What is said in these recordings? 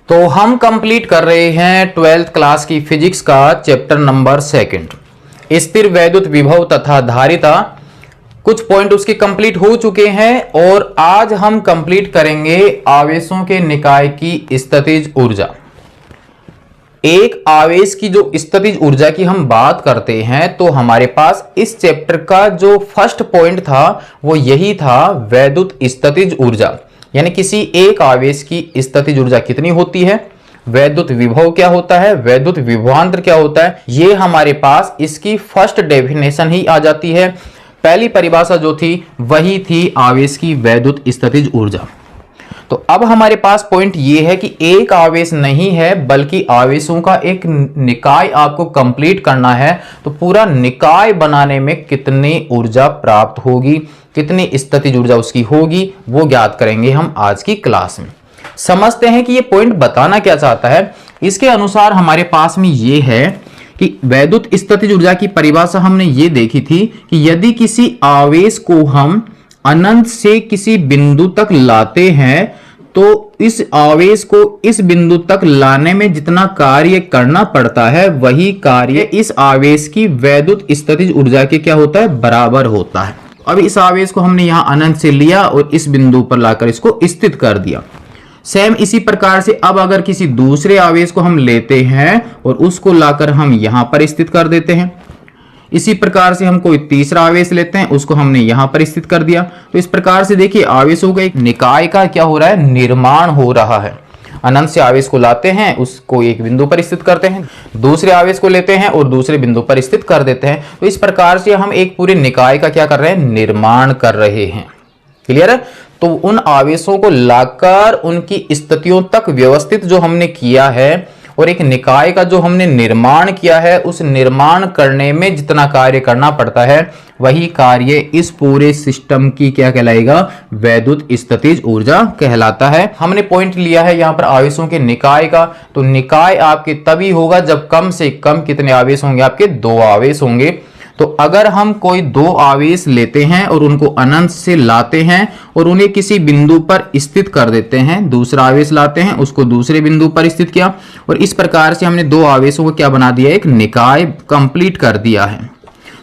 तो हम कंप्लीट कर रहे हैं 12th क्लास की फिजिक्स का चैप्टर नंबर 2 स्थिर वैद्युत विभव तथा धारिता। कुछ पॉइंट उसके कंप्लीट हो चुके हैं और आज हम कंप्लीट करेंगे आवेशों के निकाय की स्थितिज ऊर्जा। एक आवेश की जो स्थितिज ऊर्जा की हम बात करते हैं तो हमारे पास इस चैप्टर का जो फर्स्ट पॉइंट था वो यही था, वैद्युत स्थितिज ऊर्जा। यानी किसी एक आवेश की स्थितिज ऊर्जा कितनी होती है, वैद्युत विभव क्या होता है, वैद्युत विभवांतर क्या होता है, ये हमारे पास इसकी फर्स्ट डेफिनेशन ही आ जाती है। पहली परिभाषा जो थी वही थी आवेश की वैद्युत स्थितिज ऊर्जा। तो अब हमारे पास पॉइंट ये है कि एक आवेश नहीं है बल्कि आवेशों का एक निकाय आपको कंप्लीट करना है। तो पूरा निकाय बनाने में कितनी ऊर्जा प्राप्त होगी, कितनी स्थितिज ऊर्जा उसकी होगी, वो ज्ञात करेंगे हम आज की क्लास में। समझते हैं कि ये पॉइंट बताना क्या चाहता है। इसके अनुसार हमारे पास में ये है कि वैद्युत स्थितिज ऊर्जा की परिभाषा हमने ये देखी थी कि यदि किसी आवेश को हम अनंत से किसी बिंदु तक लाते हैं तो इस आवेश को इस बिंदु तक लाने में जितना कार्य करना पड़ता है वही कार्य इस आवेश की वैद्युत स्थितिज ऊर्जा के क्या होता है, बराबर होता है। अब इस आवेश को हमने यहां अनंत से लिया और इस बिंदु पर लाकर इसको स्थित कर दिया। सेम इसी प्रकार से अब अगर किसी दूसरे आवेश को हम लेते हैं और उसको लाकर हम यहां पर स्थित कर देते हैं, इसी प्रकार से हम कोई तीसरा आवेश लेते हैं, उसको हमने यहां पर स्थित कर दिया। तो इस प्रकार से देखिए आवेशों का एक निकाय का क्या हो रहा है, निर्माण हो रहा है। अनंत से आवेश को लाते हैं, उसको एक बिंदु पर स्थित करते हैं, दूसरे आवेश को लेते हैं और दूसरे बिंदु पर स्थित कर देते हैं। तो इस प्रकार से हम एक पूरे निकाय का क्या कर रहे हैं, निर्माण कर रहे हैं। क्लियर है। तो उन आवेशों को लाकर उनकी स्थितियों तक व्यवस्थित जो हमने किया है और एक निकाय का जो हमने निर्माण किया है, उस निर्माण करने में जितना कार्य करना पड़ता है वही कार्य इस पूरे सिस्टम की क्या कहलाएगा, वैद्युत स्थितिज ऊर्जा कहलाता है। हमने पॉइंट लिया है यहां पर आवेशों के निकाय का। तो निकाय आपके तभी होगा जब कम से कम कितने आवेश होंगे, आपके 2 आवेश होंगे। तो अगर हम कोई 2 आवेश लेते हैं और उनको अनंत से लाते हैं और उन्हें किसी बिंदु पर स्थित कर देते हैं, दूसरा आवेश लाते हैं उसको दूसरे बिंदु पर स्थित किया और इस प्रकार से हमने 2 आवेशों को क्या बना दिया, एक निकाय कंप्लीट कर दिया है।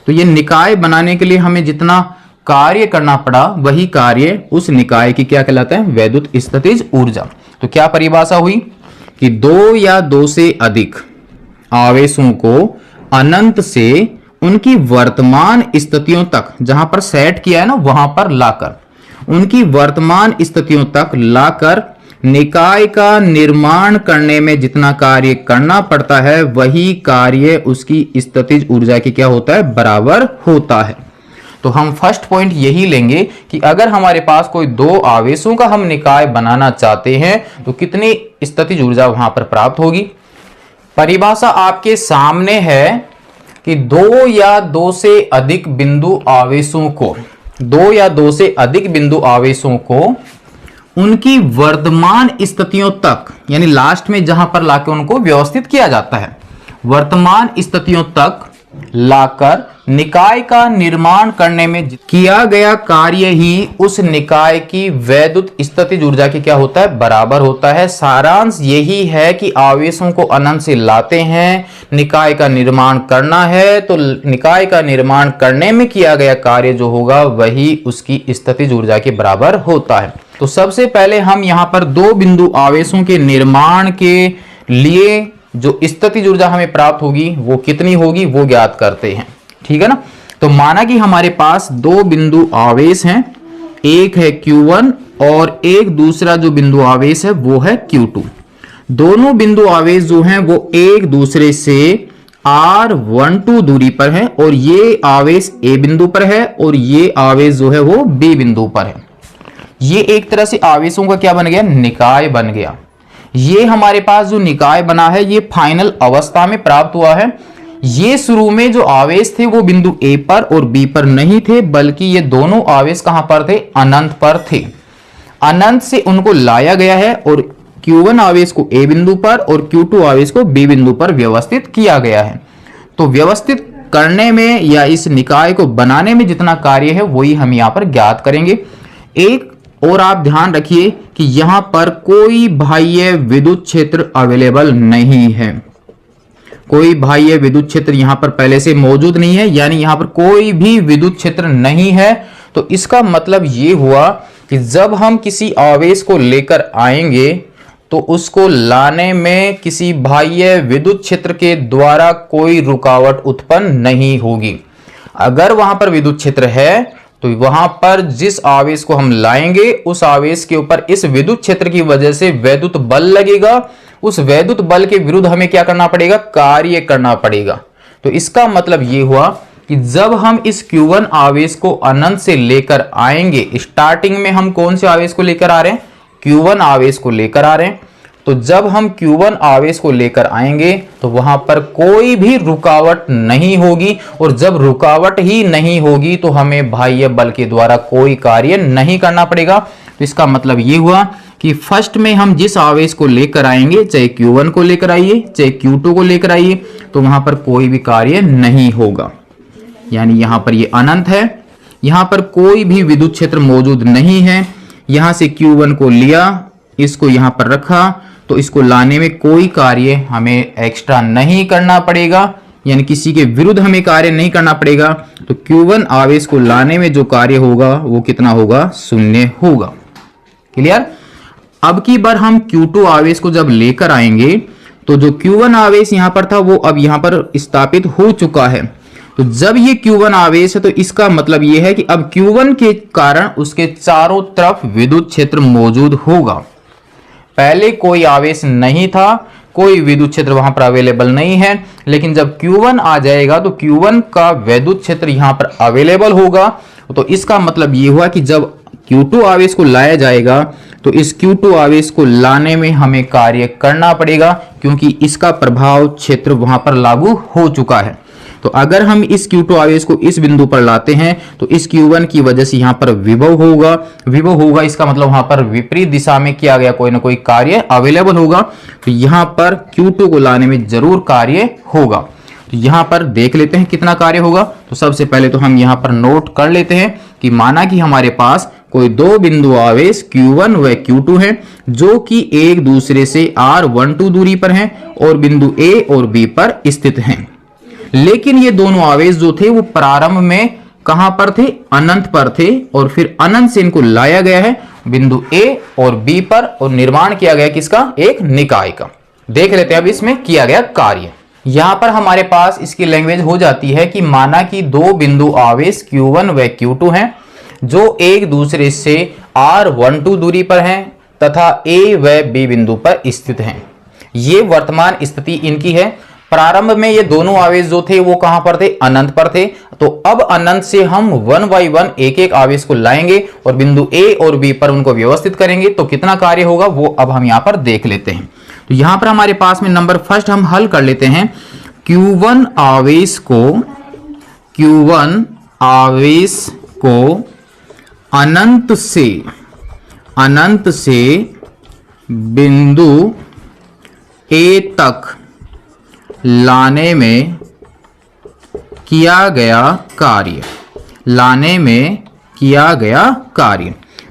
तो ये निकाय बनाने के लिए हमें जितना कार्य करना पड़ा वही कार्य उस निकाय की क्या कहलाता है, वैद्युत स्थितिज ऊर्जा। तो क्या परिभाषा हुई कि 2 या 2 से अधिक आवेशों को अनंत से उनकी वर्तमान स्थितियों तक, जहां पर सेट किया है ना वहां पर लाकर, उनकी वर्तमान स्थितियों तक लाकर निकाय का निर्माण करने में जितना कार्य करना पड़ता है वही कार्य उसकी स्थितिज ऊर्जा की क्या होता है, बराबर होता है। तो हम फर्स्ट पॉइंट यही लेंगे कि अगर हमारे पास कोई 2 आवेशों का हम निकाय बनाना चाहते हैं तो कितनी स्थितिज ऊर्जा वहां पर प्राप्त होगी। परिभाषा आपके सामने है कि 2 या 2 से अधिक बिंदु आवेशों को, 2 या 2 से अधिक बिंदु आवेशों को उनकी वर्तमान स्थितियों तक, यानी लास्ट में जहां पर लाकर उनको व्यवस्थित किया जाता है, वर्तमान स्थितियों तक लाकर निकाय का निर्माण करने में किया गया कार्य ही उस निकाय की वैद्युत स्थितिज ऊर्जा की क्या होता है, बराबर होता है। सारांश यही है कि आवेशों को अनंत से लाते हैं, निकाय का निर्माण करना है, तो निकाय का निर्माण करने में किया गया कार्य जो होगा वही उसकी स्थितिज ऊर्जा के बराबर होता है। तो सबसे पहले हम यहां पर 2 बिंदु आवेशों के निर्माण के लिए जो स्थितिज ऊर्जा हमें प्राप्त होगी वो कितनी होगी वो ज्ञात करते हैं। ठीक है ना। तो माना कि हमारे पास 2 बिंदु आवेश हैं, एक है Q1 और एक दूसरा जो बिंदु आवेश है वो है Q2। दोनों बिंदु आवेश जो हैं वो एक दूसरे से R12 दूरी पर हैं और ये आवेश A बिंदु पर है और ये आवेश जो है वो B बिंदु पर है। ये एक तरह से आवेशों का क्या बन गया, निकाय बन गया। ये हमारे पास जो निकाय बना है ये फाइनल अवस्था में प्राप्त हुआ है। ये शुरू में जो आवेश थे वो बिंदु A पर और B पर नहीं थे बल्कि ये दोनों आवेश कहां पर थे, अनंत पर थे। अनंत से उनको लाया गया है और Q1 आवेश को A बिंदु पर और Q2 आवेश को B बिंदु पर व्यवस्थित किया गया है। तो व्यवस्थित करने में या इस निकाय को बनाने में जितना कार्य है वही हम यहां पर ज्ञात करेंगे। एक और आप ध्यान रखिए कि यहां पर कोई बाह्य विद्युत क्षेत्र अवेलेबल नहीं है, कोई बाह्य विद्युत क्षेत्र यहां पर पहले से मौजूद नहीं है, यानी यहां पर कोई भी विद्युत क्षेत्र नहीं है। तो इसका मतलब यह हुआ कि जब हम किसी आवेश को लेकर आएंगे तो उसको लाने में किसी बाह्य विद्युत क्षेत्र के द्वारा कोई रुकावट उत्पन्न नहीं होगी। अगर वहां पर विद्युत क्षेत्र है तो वहां पर जिस आवेश को हम लाएंगे उस आवेश के ऊपर इस विद्युत क्षेत्र की वजह से वैद्युत बल लगेगा। उस वैद्युत बल के विरुद्ध हमें क्या करना पड़ेगा, कार्य करना पड़ेगा। तो इसका मतलब यह हुआ कि जब हम इस Q1 आवेश को अनंत से लेकर आएंगे, स्टार्टिंग में हम कौन से आवेश को लेकर आ रहे हैं, Q1 आवेश को लेकर आ रहे हैं। तो जब हम Q1 आवेश को लेकर आएंगे तो वहां पर कोई भी रुकावट नहीं होगी, और जब रुकावट ही नहीं होगी तो हमें बाह्य बल के द्वारा कोई कार्य नहीं करना पड़ेगा। तो इसका मतलब यह हुआ कि फर्स्ट में हम जिस आवेश को लेकर आएंगे, चाहे Q1 को लेकर आइए चाहे Q2 को लेकर आइए, तो वहां पर कोई भी कार्य नहीं होगा। यानी यहां पर ये अनंत है, यहां पर कोई भी विद्युत क्षेत्र मौजूद नहीं है। यहां से Q1 को लिया, इसको यहां पर रखा, तो इसको लाने में कोई कार्य हमें एक्स्ट्रा नहीं करना पड़ेगा, यानी किसी के विरुद्ध हमें कार्य नहीं करना पड़ेगा। तो Q1 आवेश को लाने में जो कार्य होगा वो कितना होगा, शून्य होगा। क्लियर। अब की बार हम Q2 आवेश को जब लेकर आएंगे तो जो Q1 आवेश यहां पर था वो अब यहां पर स्थापित हो चुका है। तो जब ये Q1 आवेश है तो इसका मतलब ये है कि अब Q1 के कारण उसके चारों तरफ विद्युत क्षेत्र मौजूद होगा। पहले कोई आवेश नहीं था, कोई विद्युत क्षेत्र वहां पर अवेलेबल नहीं है, लेकिन जब Q1 आ जाएगा तो Q1 का विद्युत क्षेत्र यहां पर अवेलेबल होगा। तो इसका मतलब ये हुआ कि जब Q2 आवेश को लाया जाएगा तो इस Q2 आवेश को लाने में हमें कार्य करना पड़ेगा, क्योंकि इसका प्रभाव क्षेत्र वहां पर लागू हो चुका है। तो अगर हम इस Q2 आवेश को इस बिंदु पर लाते हैं तो इस Q1 की वजह से यहां पर विभव होगा, इसका मतलब वहां पर विपरीत दिशा में किया गया कोई ना कोई कार्य अवेलेबल होगा। तो यहां पर Q2 को लाने में जरूर कार्य होगा। तो यहां पर देख लेते हैं कितना कार्य होगा। तो सबसे पहले तो हम यहां पर नोट कर लेते हैं कि माना कि हमारे पास कोई दो बिंदु आवेश Q1 व Q2 हैं, जो कि एक दूसरे से r12 दूरी पर हैं और बिंदु A और B पर स्थित हैं। लेकिन ये दोनों आवेश जो थे वो प्रारंभ में कहां पर थे, अनंत पर थे, और फिर अनंत से इनको लाया गया है बिंदु A और B पर, और निर्माण किया गया किसका, एक निकाय का। देख लेते हैं अब इसमें किया गया कार्य। यहां पर हमारे पास इसकी लैंग्वेज हो जाती है कि माना कि दो बिंदु आवेश Q1 व Q2 हैं, जो एक दूसरे से r12 दूरी पर हैं तथा A व B बिंदु पर स्थित हैं। ये वर्तमान स्थिति इनकी है। प्रारंभ में ये दोनों आवेश जो थे वो कहां पर थे, अनंत पर थे। तो अब अनंत से हम 1 बाय 1 एक एक आवेश को लाएंगे और बिंदु A और B पर उनको व्यवस्थित करेंगे। तो कितना कार्य होगा वो अब हम यहां पर देख लेते हैं। तो यहां पर हमारे पास में नंबर फर्स्ट हम हल कर लेते हैं। Q1 आवेश को अनंत से बिंदु A तक लाने में किया गया कार्य।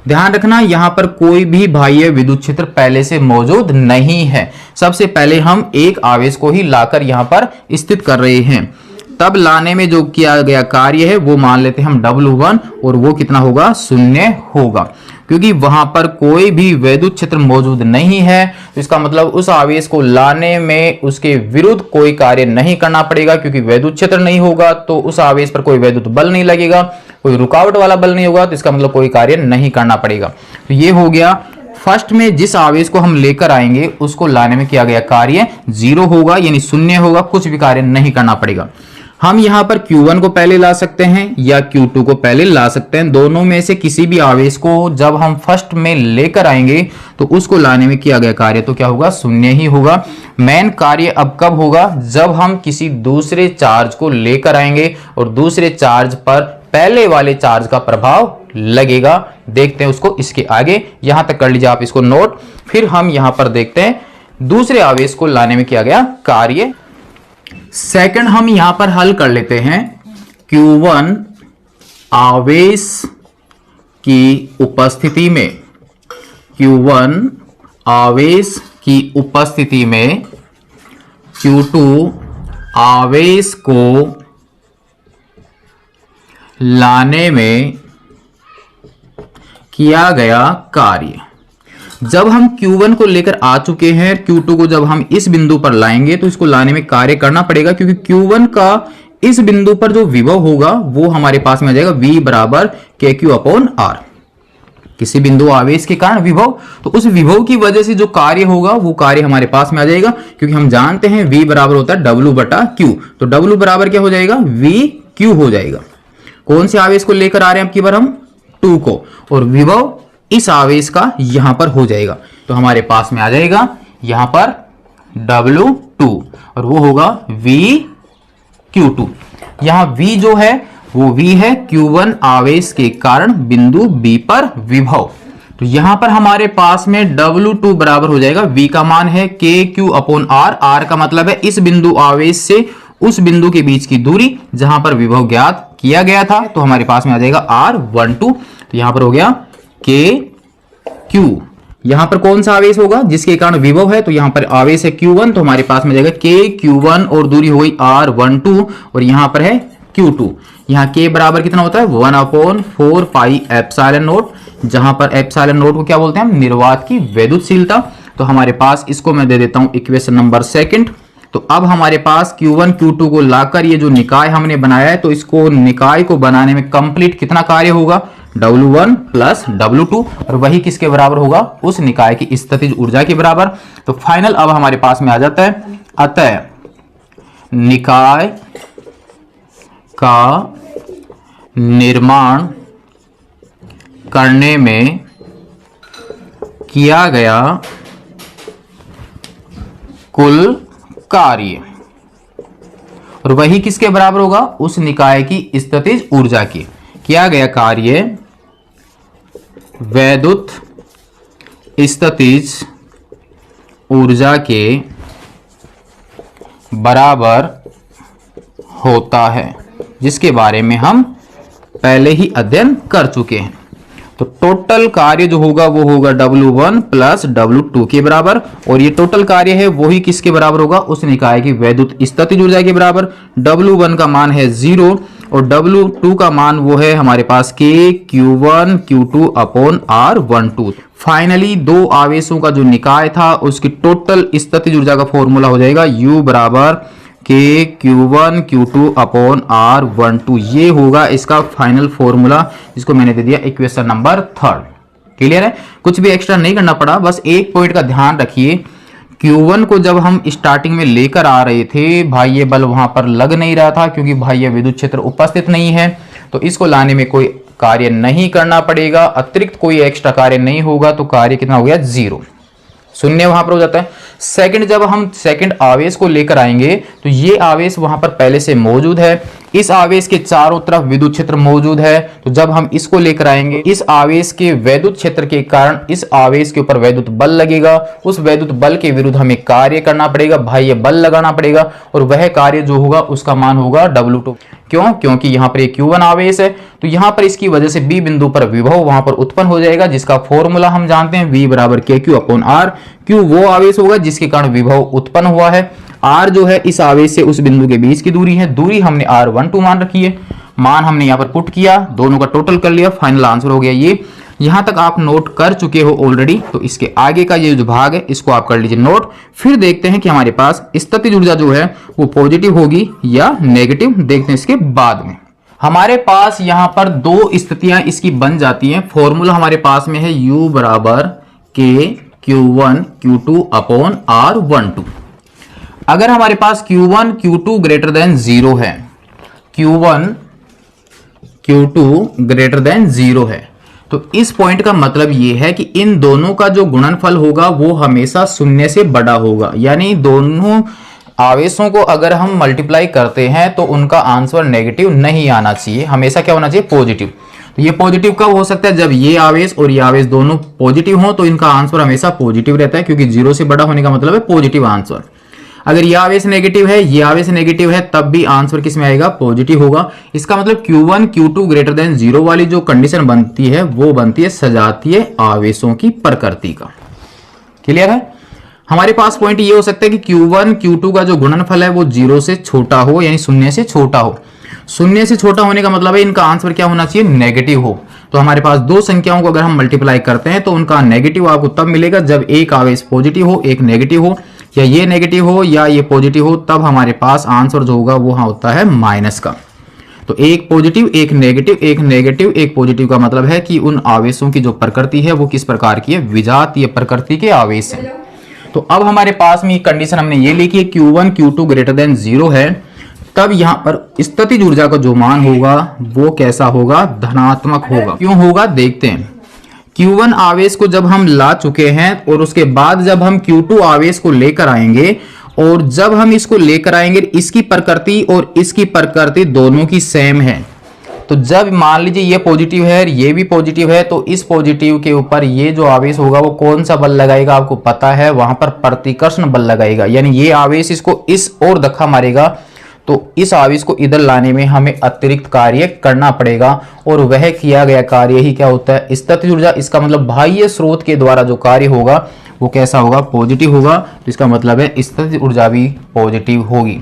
ध्यान रखना यहां पर कोई भी बाह्य विद्युत क्षेत्र पहले से मौजूद नहीं है। सबसे पहले हम एक आवेश को ही लाकर यहां पर स्थित कर रहे हैं। तब लाने में जो किया गया कार्य है वो मान लेते हैं हम W1, और वो कितना होगा, शून्य होगा, क्योंकि वहां पर कोई भी विद्युत क्षेत्र मौजूद नहीं है। तो इसका मतलब उस आवेश को लाने में उसके विरुद्ध कोई कार्य नहीं करना पड़ेगा, क्योंकि विद्युत क्षेत्र नहीं होगा तो उस आवेश पर कोई विद्युत बल नहीं लगेगा, कोई रुकावट वाला बल नहीं होगा। तो इसका मतलब कोई कार्य नहीं करना पड़ेगा। तो ये हो गया फर्स्ट में जिस आवेश को हम लेकर आएंगे उसको लाने में किया गया कार्य 0 होगा, यानी शून्य होगा, कुछ भी कार्य नहीं करना पड़ेगा। हम यहां पर Q1 को पहले ला सकते हैं या Q2 को पहले ला सकते हैं। दोनों में से किसी भी आवेश को जब हम फर्स्ट में लेकर आएंगे तो उसको लाने में किया गया कार्य तो क्या होगा, शून्य ही होगा। मेन कार्य अब कब होगा, जब हम किसी दूसरे चार्ज को लेकर आएंगे और दूसरे चार्ज पर पहले वाले चार्ज का प्रभाव लगेगा। देखते हैं उसको इसके आगे, यहां तक कर लीजिए आप इसको नोट। फिर हम यहां पर देखते हैं दूसरे आवेश को लाने में किया गया कार्य। सेकंड हम यहां पर हल कर लेते हैं। Q1 आवेश की उपस्थिति में Q1 आवेश की उपस्थिति में Q2 आवेश को लाने में किया गया कार्य। जब हम Q1 को लेकर आ चुके हैं, Q2 को जब हम इस बिंदु पर लाएंगे तो इसको लाने में कार्य करना पड़ेगा, क्योंकि Q1 का इस बिंदु पर जो विभव होगा वो हमारे पास में आ जाएगा V बराबर KQ अपॉन R। किसी बिंदु आवेश के कारण विभव, तो उस विभव की वजह से जो कार्य होगा वो कार्य हमारे पास में आ जाएगा, क्योंकि हम जानते हैं V बराबर होता है W बटा Q। तो W बराबर क्या हो जाएगा, VQ हो जाएगा। कौन से आवेश को लेकर आ रहे हैं अब की बार हम 2 को, और विभव इस आवेश का यहां पर हो जाएगा। तो हमारे पास में आ जाएगा यहां पर W2 और वो होगा VQ2। यहां V जो है वो V है Q1 आवेश के कारण बिंदु B पर विभव। तो यहां पर हमारे पास में W2 बराबर हो जाएगा, V का मान है KQ अपॉन R। R का मतलब है इस बिंदु आवेश से उस बिंदु के बीच की दूरी जहां पर विभव ज्ञात किया गया था। तो हमारे पास में आ जाएगा R12। तो यहां पर हो गया KQ। यहां पर कौन सा आवेश होगा जिसके कारण विभव है, तो यहां पर आवेश है Q1, तो हमारे पास में जाएगा KQ1 और दूरी हो गई R12 और यहां पर है Q2। यहां K बराबर कितना होता है 1/4 पाई एप्सिलॉन नोट, जहां पर एप्सिलॉन नोट को क्या बोलते हैं हम, निर्वात की वैद्युतशीलता। तो हमारे पास इसको मैं दे देता हूं इक्वेशन नंबर 2। तो अब हमारे पास Q1 Q2 को लाकर ये जो निकाय हमने बनाया है, तो इसको निकाय को बनाने में कंप्लीट कितना कार्य होगा, W1 प्लस W2, और वही किसके बराबर होगा, उस निकाय की स्थितिज ऊर्जा के बराबर। तो फाइनल अब हमारे पास में आ जाता है, अतः निकाय का निर्माण करने में किया गया कुल कार्य, और वही किसके बराबर होगा, उस निकाय की स्थितिज ऊर्जा की। किया गया कार्य वैद्युत स्थितिज ऊर्जा के बराबर होता है, जिसके बारे में हम पहले ही अध्ययन कर चुके हैं। तो टोटल कार्य जो होगा वो होगा W1 प्लस W2 के बराबर, और ये टोटल कार्य है वही किसके बराबर होगा, उस निकाय की वैद्युत स्थितिज ऊर्जा के बराबर। W1 का मान है 0 और W2 का मान वो है हमारे पास KQ1 Q2 upon R12। Finally दो आवेशों का जो निकाय था उसकी टोटल स्थितिज ऊर्जा का फॉर्मूला हो जाएगा U बराबर KQ1 Q2 अपॉन R12। ये होगा इसका फाइनल फॉर्मूला, जिसको मैंने दे दिया इक्वेशन नंबर 3। क्लियर है, कुछ भी एक्स्ट्रा नहीं करना पड़ा। बस एक पॉइंट का ध्यान रखिए, Q1 को जब हम स्टार्टिंग में लेकर आ रहे थे, बाह्य बल वहां पर लग नहीं रहा था क्योंकि बाह्य विद्युत क्षेत्र उपस्थित नहीं है, तो इसको लाने में कोई कार्य नहीं करना पड़ेगा, अतिरिक्त कोई एक्स्ट्रा कार्य नहीं होगा, तो कार्य कितना हो गया 0, शून्य वहां पर हो जाता है। सेकंड, जब हम सेकंड आवेश को लेकर आएंगे तो ये आवेश वहां पर पहले से मौजूद है, इस आवेश के चारों तरफ विद्युत क्षेत्र मौजूद है। तो जब हम इसको लेकर आएंगे, इस आवेश के वैद्युत क्षेत्र के कारण इस आवेश के ऊपर वैद्युत बल लगेगा, उस वैद्युत बल के विरुद्ध हमें कार्य करना पड़ेगा, बाह्य बल लगाना पड़ेगा, और वह कार्य जो होगा उसका मान होगा W2। क्यों, क्योंकि यहाँ पर एक Q1 आवेश है, तो यहाँ पर इसकी वजह से B बिंदु पर विभव वहां पर उत्पन्न हो जाएगा, जिसका फॉर्मूला हम जानते हैं V बराबर KQ अपॉन R। Q वो आवेश होगा जिसके कारण विभव उत्पन्न हुआ है, R जो है इस आवेश से उस बिंदु के बीच की दूरी है, दूरी हमने R12 मान रखी है, मान हमने यहाँ पर पुट किया, दोनों का टोटल कर लिया, फाइनल आंसर हो गया ये। यहां तक आप नोट कर चुके हो ऑलरेडी, तो इसके आगे का ये जो भाग है इसको आप कर लीजिए नोट। फिर देखते हैं कि हमारे पास स्थितिज ऊर्जा जो है वो पॉजिटिव होगी या नेगेटिव, देखते हैं इसके बाद में। हमारे पास यहां पर दो स्थितियां इसकी बन जाती हैं। फॉर्मूला हमारे पास में है U बराबर KQ1 Q2 अपॉन R12। अगर हमारे पास Q1 Q2 ग्रेटर देन 0 है, Q1 Q2 ग्रेटर देन 0 है, तो इस पॉइंट का मतलब यह है कि इन दोनों का जो गुणनफल होगा वो हमेशा शून्य से बड़ा होगा। यानी दोनों आवेशों को अगर हम मल्टीप्लाई करते हैं तो उनका आंसर नेगेटिव नहीं आना चाहिए, हमेशा क्या होना चाहिए, पॉजिटिव। तो ये पॉजिटिव कब हो सकता है, जब ये आवेश और ये आवेश दोनों पॉजिटिव हो, तो इनका आंसर हमेशा पॉजिटिव रहता है, क्योंकि 0 से बड़ा होने का मतलब है पॉजिटिव आंसर। अगर ये आवेश नेगेटिव है, ये आवेश नेगेटिव है, तब भी आंसर किस में आएगा? पॉजिटिव होगा। इसका मतलब Q1 Q2 ग्रेटर देन 0 वाली जो कंडीशन बनती है वो बनती है सजातीय आवेशों की प्रकृति का। क्लियर है? हमारे पास पॉइंट ये हो सकता है कि Q1 Q2 का जो गुणनफल है वो 0 से छोटा हो, यानी 0 से छोटा हो। 0 से छोटा होने का मतलब है इनका आंसर क्या होना चाहिए? नेगेटिव हो। तो हमारे पास दो संख्याओं को अगर हम मल्टीप्लाई करते हैं तो उनका नेगेटिव आपको तब मिलेगा जब एक आवेश पॉजिटिव हो, एक नेगेटिव हो, या ये नेगेटिव हो या ये पॉजिटिव हो, तब हमारे पास आंसर जो होगा वो होता है माइनस का। तो एक पॉजिटिव, एक नेगेटिव, एक नेगेटिव, एक पॉजिटिव का मतलब है कि उन आवेशों की जो प्रकृति है वो किस प्रकार की है? विजातीय प्रकृति के आवेश हैं। तो अब हमारे पास में कंडीशन हमने ये लिखी है Q1 Q2 ग्रेटर देन 0 है, तब यहां पर स्थितिज ऊर्जा का जो मान होगा वो कैसा होगा? धनात्मक होगा। क्यों होगा देखते हैं। Q1 आवेश को जब हम ला चुके हैं और उसके बाद जब हम Q2 आवेश को लेकर आएंगे, और जब हम इसको लेकर आएंगे इसकी प्रकृति और इसकी प्रकृति दोनों की सेम है, तो जब मान लीजिए ये पॉजिटिव है और ये भी पॉजिटिव है, तो इस पॉजिटिव के ऊपर ये जो आवेश होगा वो कौन सा बल लगाएगा? आपको पता है, वहां पर प्रतिकर्षण बल लगाएगा। यानी ये आवेश इसको इस ओर धक्का मारेगा, तो इस आवेश को इधर लाने में हमें अतिरिक्त कार्य करना पड़ेगा, और वह किया गया कार्य ही क्या होता है? स्थितिज ऊर्जा। इसका मतलब बाह्य स्रोत के द्वारा जो कार्य होगा वो कैसा होगा? पॉजिटिव होगा। तो इसका मतलब है स्थितिज ऊर्जा भी पॉजिटिव होगी।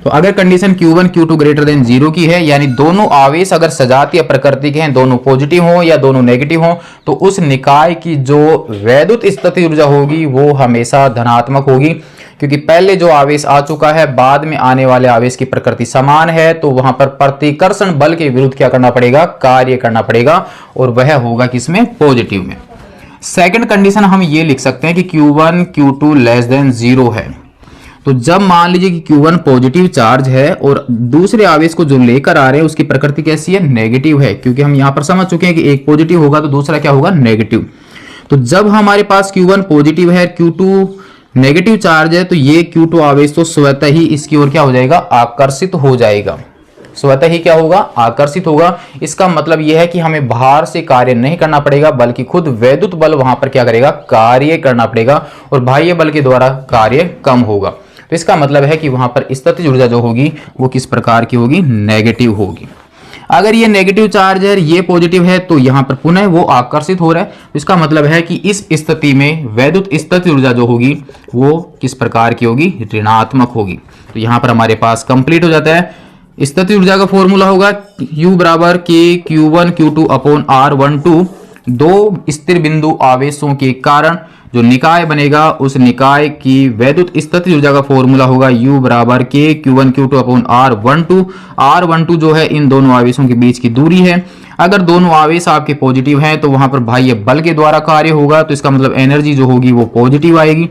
तो अगर condition Q1 Q2 greater than 0 की है, यानी दोनों आवेश अगर सजातीय प्रकृति के हैं, दोनों पॉजिटिव हो या दोनों नेगेटिव हो, तो उस निकाय की जो वैद्युत स्थितिज ऊर्जा होगी वो हमेशा धनात्मक होगी, क्योंकि पहले जो आवेश आ चुका है, बाद में आने वाले आवेश की प्रकृति समान है, तो वहां पर प्रतिकर्षण बल के विरुद्ध क्या करना पड़ेगा? कार्य करना पड़ेगा, और वह होगा किसमें? पॉजिटिव में। सेकंड कंडीशन हम ये लिख सकते हैं कि Q1 Q2 लेस देन 0 है। तो जब मान लीजिए कि Q1 पॉजिटिव चार्ज है और दूसरे आवेश को जो लेकर आ रहे हैं उसकी प्रकृति कैसी है? नेगेटिव है, क्योंकि हम यहां पर समझ चुके हैं कि एक पॉजिटिव होगा तो दूसरा क्या होगा? नेगेटिव। तो जब हमारे पास Q1 पॉजिटिव है, Q2 नेगेटिव चार्ज है, तो ये Q2 आवेश तो स्वतः ही इसकी ओर क्या हो जाएगा? आकर्षित हो जाएगा। स्वतः ही क्या होगा? आकर्षित होगा। इसका मतलब यह है कि हमें बाहर से कार्य नहीं करना पड़ेगा, बल्कि खुद वैद्युत बल वहां पर क्या करेगा? कार्य करना पड़ेगा, और बाह्य बल के द्वारा कार्य कम होगा। तो इसका मतलब है कि वहां पर स्थितिज ऊर्जा जो होगी वो किस प्रकार की होगी? नेगेटिव होगी। अगर ये नेगेटिव चार्ज है, ये पॉजिटिव है, तो यहां पर पुनः वो आकर्षित हो रहा है। तो इसका मतलब है कि इस स्थिति में वैद्युत स्थितिज ऊर्जा जो होगी वो किस प्रकार की होगी? ऋणात्मक होगी। तो यहां पर हमारे पास कंप्लीट हो जाता है। स्थितिज ऊर्जा का फॉर्मूला होगा U बराबर K Q1 Q2 upon R12। दो स्थिर बिंदु आवेशों के कारण जो निकाय बनेगा उस निकाय की वैद्युत स्थितिज ऊर्जा का फॉर्मूला होगा U बराबर K Q1 Q2 upon R12। R12 जो है इन दोनों आवेशों के बीच की दूरी है। अगर दोनों आवेश आपके पॉजिटिव हैं तो वहां पर बाह्य बल के द्वारा कार्य होगा, तो इसका मतलब एनर्जी जो होगी वो पॉजिटिव आएगी।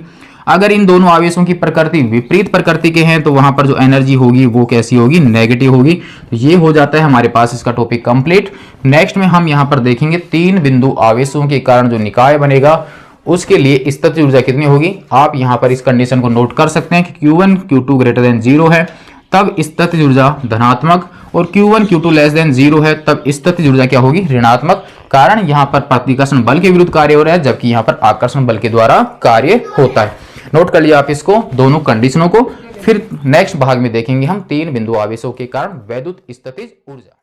अगर इन दोनों आवेशों की प्रकृति विपरीत प्रकृति के हैं तो वहां पर जो एनर्जी होगी वो कैसी होगी? नेगेटिव होगी। तो ये हो जाता है हमारे पास इसका टॉपिक कंप्लीट। नेक्स्ट में हम यहां पर देखेंगे तीन बिंदु आवेशों के कारण जो निकाय बनेगा उसके लिए स्थितिज ऊर्जा कितनी होगी। आप यहां पर इस कंडीशन को नोट कर सकते हैं कि Q1 Q2 ग्रेटर देन 0 है, तब स्थितिज ऊर्जा धनात्मक, और Q1 Q2 लेस देन 0 है, तब स्थितिज ऊर्जा क्या होगी? ऋणात्मक। कारण यहां पर प्रतिकर्षण बल के विरुद्ध कार्य हो रहा है, जबकि यहां पर आकर्षण बल के द्वारा कार्य होता है। नोट कर लिया आप इसको, दोनों कंडीशनों को। फिर नेक्स्ट भाग में देखेंगे हम तीन बिंदु आवेशों के कारण वैद्युत स्थितिज ऊर्जा।